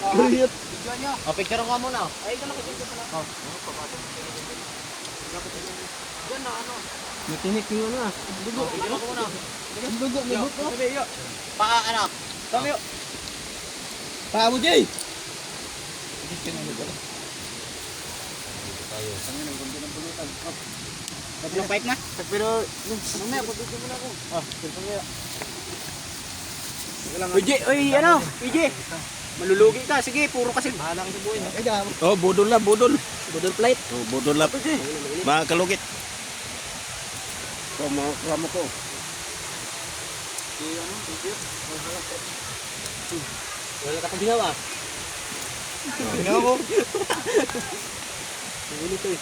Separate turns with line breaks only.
Kulit.
O, picture ko muna.
Ay, ikaw lang kasi pala.
Oh.
Diyan na ano.
Matinik yung ano ah.
O, picture ko muna.
Ang dugo, may buto.
Sabi, yo.
Paa, anak.
Sabi, yo.
Paa mo, Jay!
Yung pipe na?
Pero, mamaya, pagdugo mo na ako.
Uy, ano? PJ. Malulugi ka. Sige, puro kasi.
Bahala ka sa buhay. Ay, damo.
Oh, budol na, budol.
Budol plate.
Oh, budol na. Mga kalugit.
Oh, mga kramo ko.
Wala ka pang ginawa.
Tingnan ko.
Ang ulit eh.